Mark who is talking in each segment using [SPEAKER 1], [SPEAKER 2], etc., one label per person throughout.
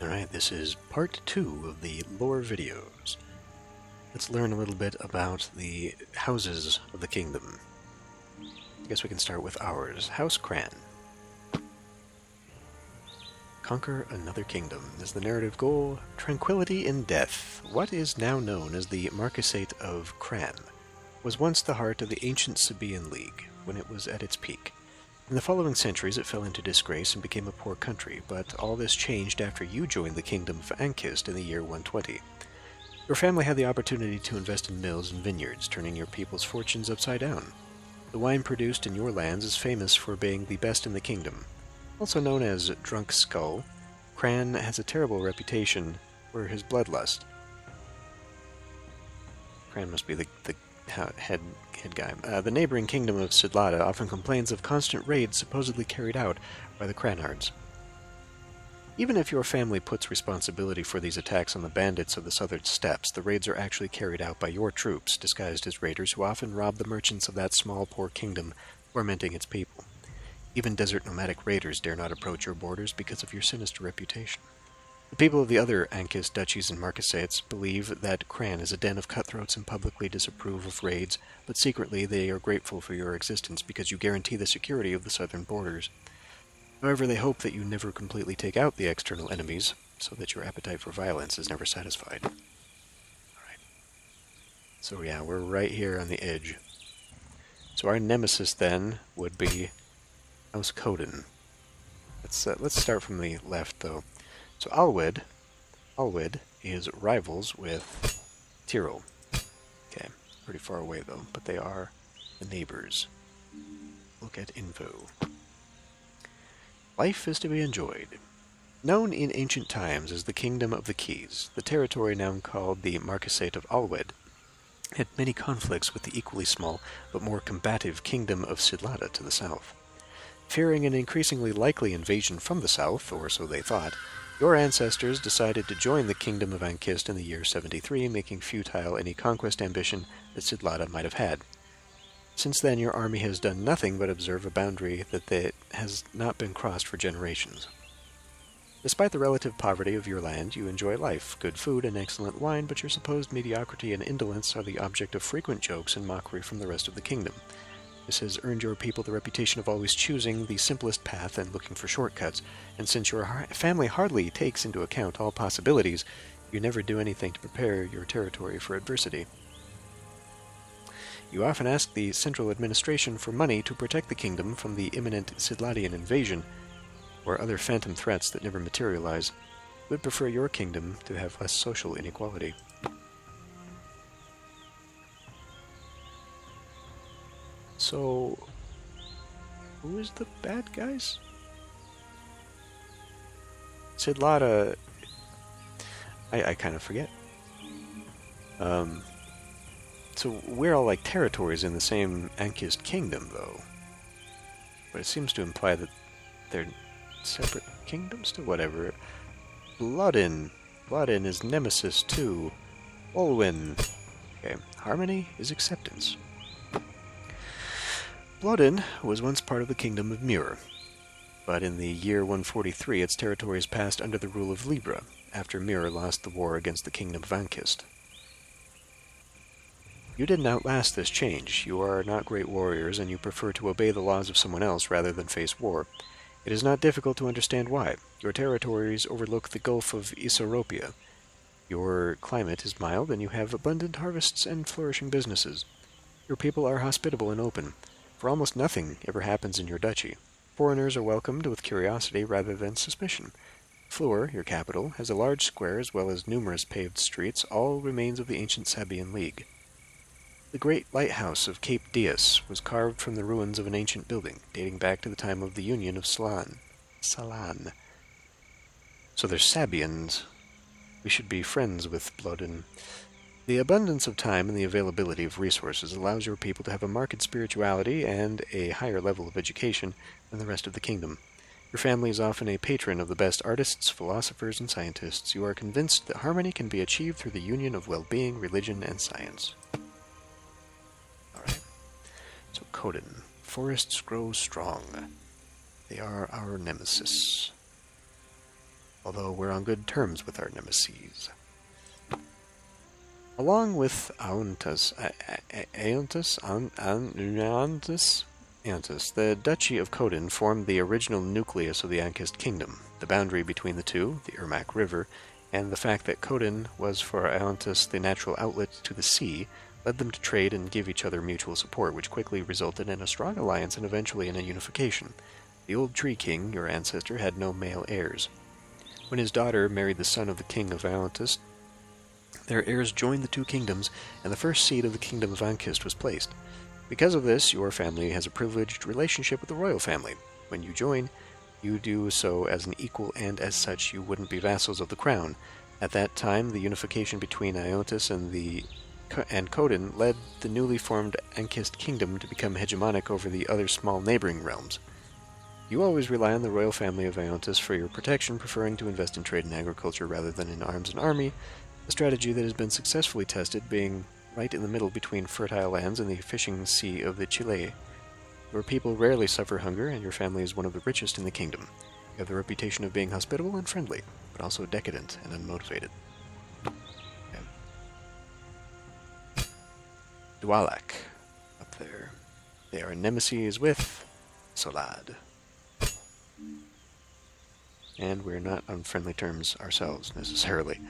[SPEAKER 1] Alright, this is part 2 of the lore videos. Let's learn a little bit about the houses of the kingdom. I guess we can start with ours. House Grann. Conquer another kingdom. Is the narrative goal? Tranquility in death. What is now known as the Marquisate of Grann was once the heart of the ancient Sabaean League, when it was at its peak. In the following centuries it fell into disgrace and became a poor country, but all this changed after you joined the kingdom of Ankist in the year 120. Your family had the opportunity to invest in mills and vineyards, turning your people's fortunes upside down. The wine produced in your lands is famous for being the best in the kingdom. Also known as Drunk Skull, Grann has a terrible reputation for his bloodlust. Grann must be the head guy. The neighboring kingdom of Sidlata often complains of constant raids supposedly carried out by the Crannards. Even if your family puts responsibility for these attacks on the bandits of the southern steppes, the raids are actually carried out by your troops, disguised as raiders who often rob the merchants of that small, poor kingdom, tormenting its people. Even desert nomadic raiders dare not approach your borders because of your sinister reputation. The people of the other Ankist duchies and marquisates believe that Grann is a den of cutthroats and publicly disapprove of raids, but secretly they are grateful for your existence because you guarantee the security of the southern borders. However, they hope that you never completely take out the external enemies, so that your appetite for violence is never satisfied. Alright. So yeah, we're right here on the edge. So our nemesis then would be House Coden. Let's start from the left though. So Allwed is rivals with Tyrol. Okay, pretty far away though, but they are the neighbors. Look at info. Life is to be enjoyed. Known in ancient times as the Kingdom of the Keys, the territory now called the Marquisate of Allwed had many conflicts with the equally small but more combative Kingdom of Sidlata to the south. Fearing an increasingly likely invasion from the south, or so they thought, your ancestors decided to join the Kingdom of Ankist in the year 73, making futile any conquest ambition that Sidlata might have had. Since then, your army has done nothing but observe a boundary that has not been crossed for generations. Despite the relative poverty of your land, you enjoy life, good food, and excellent wine, but your supposed mediocrity and indolence are the object of frequent jokes and mockery from the rest of the kingdom. This has earned your people the reputation of always choosing the simplest path and looking for shortcuts, and since your family hardly takes into account all possibilities, you never do anything to prepare your territory for adversity. You often ask the central administration for money to protect the kingdom from the imminent Sidlatian invasion, or other phantom threats that never materialize. You would prefer your kingdom to have less social inequality. So, who is the bad guys? Sidlata, I kind of forget. So we're all like territories in the same Ankist kingdom, though. But it seems to imply that they're separate kingdoms to whatever. Bloodin is nemesis to Olwyn. Okay, harmony is acceptance. Bloodin was once part of the kingdom of Muir, but in the year 143 its territories passed under the rule of Libra, after Muir lost the war against the kingdom of Ankist. You didn't outlast this change. You are not great warriors, and you prefer to obey the laws of someone else rather than face war. It is not difficult to understand why. Your territories overlook the Gulf of Isoropia. Your climate is mild, and you have abundant harvests and flourishing businesses. Your people are hospitable and open, for almost nothing ever happens in your duchy. Foreigners are welcomed with curiosity rather than suspicion. Fleur, your capital, has a large square as well as numerous paved streets, all remains of the ancient Sabaean League. The great lighthouse of Cape Dias was carved from the ruins of an ancient building, dating back to the time of the Union of Salan. So they're Sabaeans. We should be friends with Bloodin. The abundance of time and the availability of resources allows your people to have a marked spirituality and a higher level of education than the rest of the kingdom. Your family is often a patron of the best artists, philosophers, and scientists. You are convinced that harmony can be achieved through the union of well-being, religion, and science. Alright. So Coden. Forests grow strong. They are our nemesis. although we're on good terms with our nemesis. Along with Aontus, the Duchy of Coden formed the original nucleus of the Ankist Kingdom. The boundary between the two, the Irmak River, and the fact that Coden was for Aontus the natural outlet to the sea, led them to trade and give each other mutual support, which quickly resulted in a strong alliance and eventually in a unification. The old Tree King, your ancestor, had no male heirs. When his daughter married the son of the king of Aontus, their heirs joined the two kingdoms, and the first seat of the kingdom of Ankist was placed. Because of this, your family has a privileged relationship with the royal family. When you join, you do so as an equal, and as such you wouldn't be vassals of the crown. At that time, the unification between Aontus and Coden led the newly formed Ankist kingdom to become hegemonic over the other small neighboring realms. You always rely on the royal family of Aontus for your protection, preferring to invest in trade and agriculture rather than in arms and army, a strategy that has been successfully tested, being right in the middle between fertile lands and the fishing sea of the Chile. Your people rarely suffer hunger, and your family is one of the richest in the kingdom. You have the reputation of being hospitable and friendly, but also decadent and unmotivated. Dwalak, up there. They are nemesis with Solad. And we're not on friendly terms ourselves, necessarily.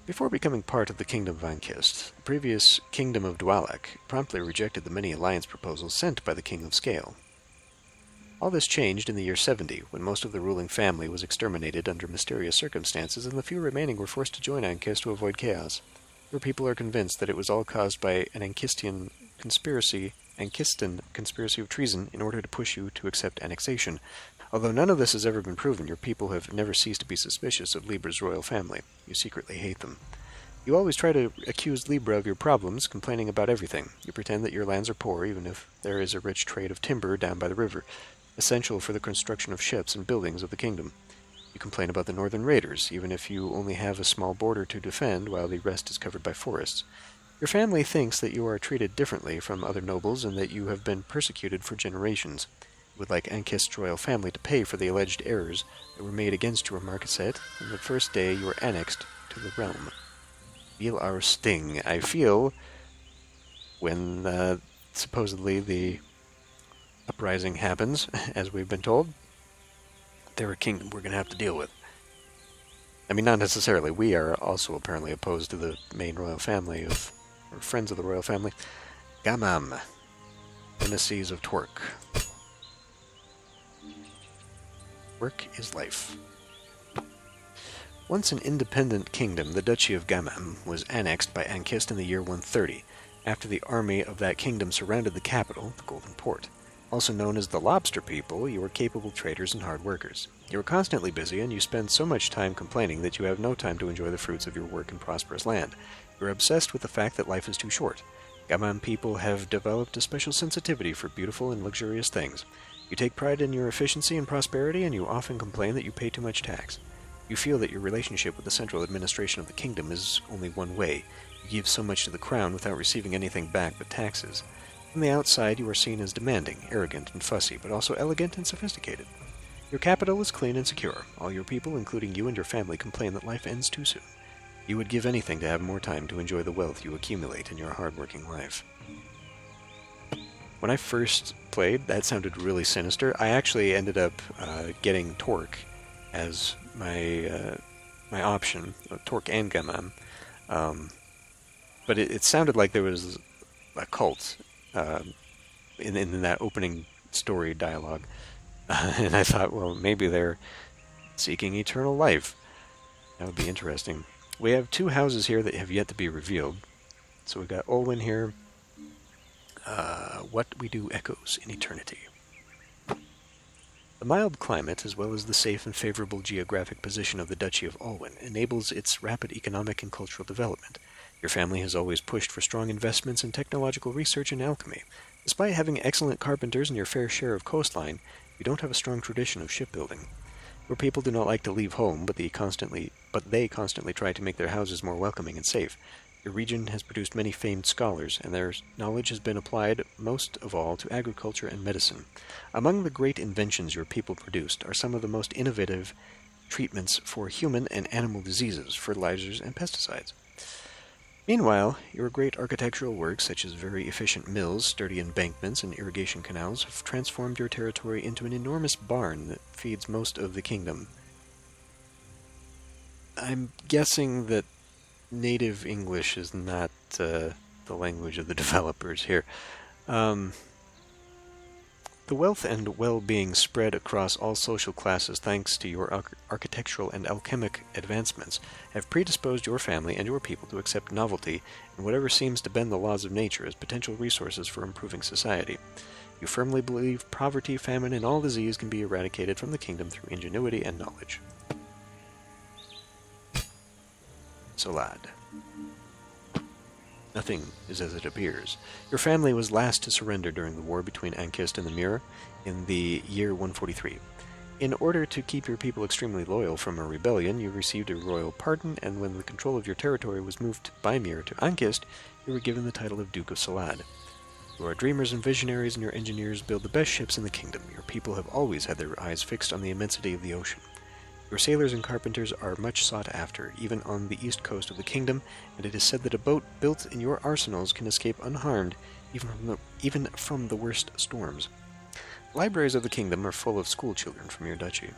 [SPEAKER 1] Before becoming part of the Kingdom of Ankist, the previous Kingdom of Dwalak promptly rejected the many alliance proposals sent by the King of Scale. All this changed in the year 70, when most of the ruling family was exterminated under mysterious circumstances, and the few remaining were forced to join Ankist to avoid chaos. Your people are convinced that it was all caused by an Ankistan conspiracy of treason in order to push you to accept annexation. Although none of this has ever been proven, your people have never ceased to be suspicious of Libra's royal family. You secretly hate them. You always try to accuse Libra of your problems, complaining about everything. You pretend that your lands are poor, even if there is a rich trade of timber down by the river, essential for the construction of ships and buildings of the kingdom. You complain about the northern raiders, even if you only have a small border to defend, while the rest is covered by forests. Your family thinks that you are treated differently from other nobles and that you have been persecuted for generations. You would like Ankist's royal family to pay for the alleged errors that were made against your marquisate on the first day you were annexed to the realm. Feel our sting. I feel when supposedly the uprising happens, as we've been told, they're a kingdom we're going to have to deal with. I mean, not necessarily. We are also apparently opposed to the main royal family or friends of the royal family. Gamam, nemesis of Twerk. Work is life. Once an independent kingdom, the Duchy of Gamam was annexed by Ankist in the year 130, after the army of that kingdom surrounded the capital, the Golden Port. Also known as the Lobster People, you are capable traders and hard workers. You are constantly busy, and you spend so much time complaining that you have no time to enjoy the fruits of your work in prosperous land. You are obsessed with the fact that life is too short. Gamam people have developed a special sensitivity for beautiful and luxurious things. You take pride in your efficiency and prosperity, and you often complain that you pay too much tax. You feel that your relationship with the central administration of the kingdom is only one way. You give so much to the crown without receiving anything back but taxes. From the outside, you are seen as demanding, arrogant, and fussy, but also elegant and sophisticated. Your capital is clean and secure. All your people, including you and your family, complain that life ends too soon. You would give anything to have more time to enjoy the wealth you accumulate in your hard-working life. When I first played, that sounded really sinister. I actually ended up getting Torque as my option, Torque and Gamam. But it sounded like there was a cult in that opening story dialogue. And I thought, well, maybe they're seeking eternal life. That would be interesting. We have two houses here that have yet to be revealed. So we've got Olwyn here. What we do echoes in eternity. The mild climate, as well as the safe and favorable geographic position of the Duchy of Olwyn, enables its rapid economic and cultural development. Your family has always pushed for strong investments in technological research and alchemy. Despite having excellent carpenters and your fair share of coastline, you don't have a strong tradition of shipbuilding. Your people do not like to leave home, but they constantly try to make their houses more welcoming and safe. Your region has produced many famed scholars, and their knowledge has been applied most of all to agriculture and medicine. Among the great inventions your people produced are some of the most innovative treatments for human and animal diseases, fertilizers, and pesticides. Meanwhile, your great architectural works, such as very efficient mills, sturdy embankments, and irrigation canals, have transformed your territory into an enormous barn that feeds most of the kingdom. I'm guessing that native English is not the language of the developers here. The wealth and well-being spread across all social classes thanks to your architectural and alchemic advancements have predisposed your family and your people to accept novelty and whatever seems to bend the laws of nature as potential resources for improving society. You firmly believe poverty, famine, and all disease can be eradicated from the kingdom through ingenuity and knowledge. Solad. Nothing is as it appears. Your family was last to surrender during the war between Ankist and the Mirror in the year 143. In order to keep your people extremely loyal from a rebellion, you received a royal pardon, and when the control of your territory was moved by Mirror to Ankist, you were given the title of Duke of Solad. You are dreamers and visionaries, and your engineers build the best ships in the kingdom. Your people have always had their eyes fixed on the immensity of the ocean. Your sailors and carpenters are much sought after, even on the east coast of the kingdom, and it is said that a boat built in your arsenals can escape unharmed even from the worst storms. Libraries of the kingdom are full of school children from your duchy.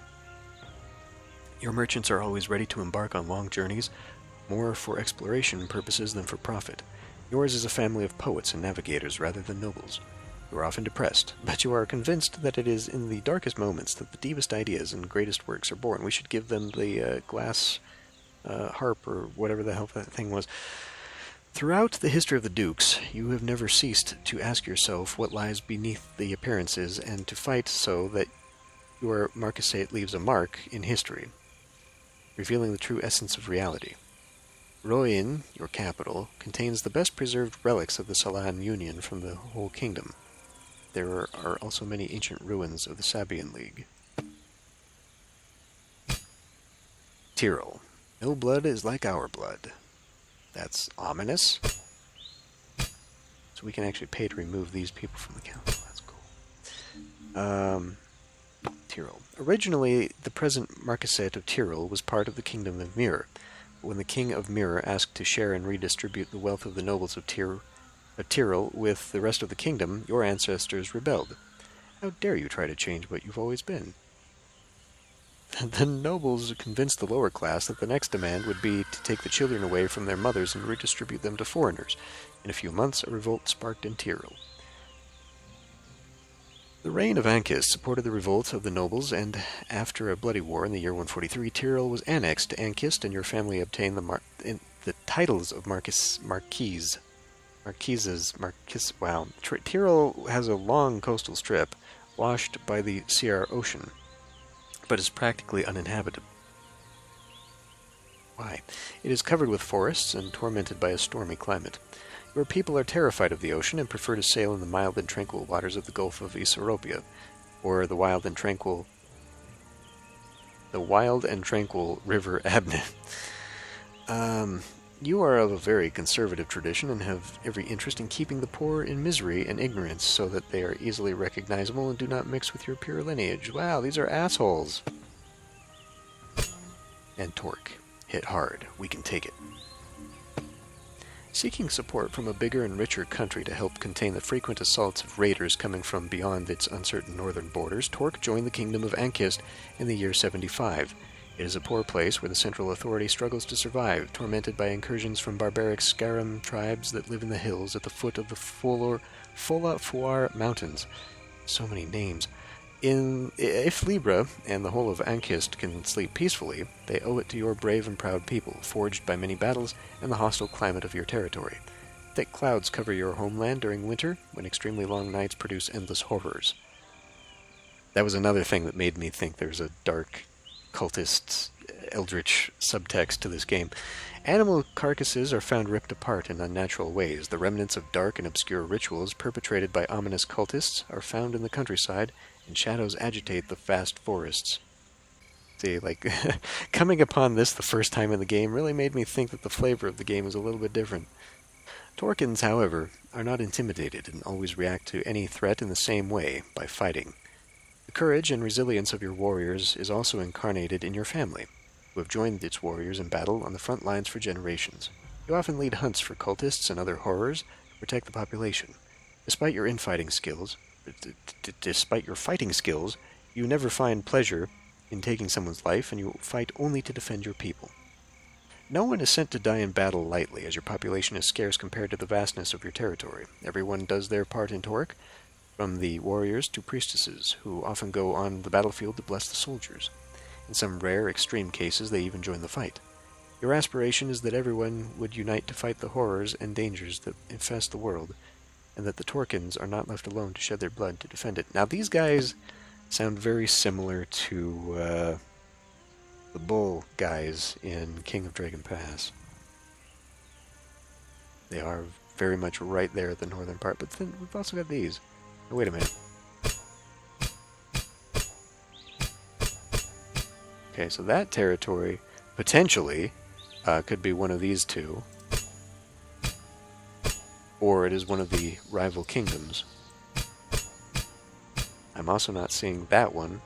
[SPEAKER 1] Your merchants are always ready to embark on long journeys, more for exploration purposes than for profit. Yours is a family of poets and navigators rather than nobles. You are often depressed, but you are convinced that it is in the darkest moments that the deepest ideas and greatest works are born. We should give them the glass harp, or whatever the hell that thing was. Throughout the history of the dukes, you have never ceased to ask yourself what lies beneath the appearances, and to fight so that your marquisate leaves a mark in history, revealing the true essence of reality. Royan, your capital, contains the best preserved relics of the Salan Union from the whole kingdom. There are also many ancient ruins of the Sabian League. Tyrol. No blood is like our blood. That's ominous. So we can actually pay to remove these people from the council. That's cool. Tyrol. Originally, the present Marquisate of Tyrol was part of the Kingdom of Mirror. But when the King of Mirror asked to share and redistribute the wealth of the nobles of Tyrol with the rest of the kingdom, your ancestors rebelled. How dare you try to change what you've always been? The nobles convinced the lower class that the next demand would be to take the children away from their mothers and redistribute them to foreigners. In a few months, a revolt sparked in Tyrol. The reign of Ankist supported the revolt of the nobles, and after a bloody war in the year 143, Tyrol was annexed to Ankist, and your family obtained the titles of Marquises. Wow. Tyrol has a long coastal strip, washed by the Siar Ocean, but is practically uninhabited. Why? It is covered with forests and tormented by a stormy climate. Your people are terrified of the ocean and prefer to sail in the mild and tranquil waters of the Gulf of Isaropia, or the wild and tranquil River Abne. You are of a very conservative tradition and have every interest in keeping the poor in misery and ignorance so that they are easily recognizable and do not mix with your pure lineage. Wow, these are assholes. And Torque. Hit hard. We can take it. Seeking support from a bigger and richer country to help contain the frequent assaults of raiders coming from beyond its uncertain northern borders, Torque joined the kingdom of Ankist in the year 75. It is a poor place where the central authority struggles to survive, tormented by incursions from barbaric Scaram tribes that live in the hills at the foot of the Fola Fuar Mountains. So many names. If Libra and the whole of Ankist can sleep peacefully, they owe it to your brave and proud people, forged by many battles and the hostile climate of your territory. Thick clouds cover your homeland during winter, when extremely long nights produce endless horrors. That was another thing that made me think there's a dark, cultist, eldritch subtext to this game. Animal carcasses are found ripped apart in unnatural ways. The remnants of dark and obscure rituals perpetrated by ominous cultists are found in the countryside, and shadows agitate the vast forests. See, coming upon this the first time in the game really made me think that the flavor of the game is a little bit different. Torkins, however, are not intimidated and always react to any threat in the same way, by fighting. The courage and resilience of your warriors is also incarnated in your family, who have joined its warriors in battle on the front lines for generations. You often lead hunts for cultists and other horrors to protect the population. Despite your infighting skills, despite your fighting skills, you never find pleasure in taking someone's life, and you fight only to defend your people. No one is sent to die in battle lightly, as your population is scarce compared to the vastness of your territory. Everyone does their part in Torque, from the warriors to priestesses, who often go on the battlefield to bless the soldiers. In some rare, extreme cases, they even join the fight. Your aspiration is that everyone would unite to fight the horrors and dangers that infest the world, and that the Torkins are not left alone to shed their blood to defend it. Now, these guys sound very similar to the Bull guys in King of Dragon Pass. They are very much right there at the northern part, but then we've also got these. Oh, wait a minute. Okay, so that territory potentially could be one of these two, or it is one of the rival kingdoms. I'm also not seeing that one,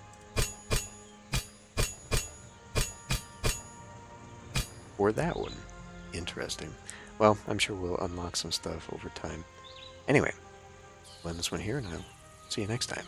[SPEAKER 1] or that one. Interesting. Well, I'm sure we'll unlock some stuff over time. Anyway, we'll end this one here, and I'll see you next time.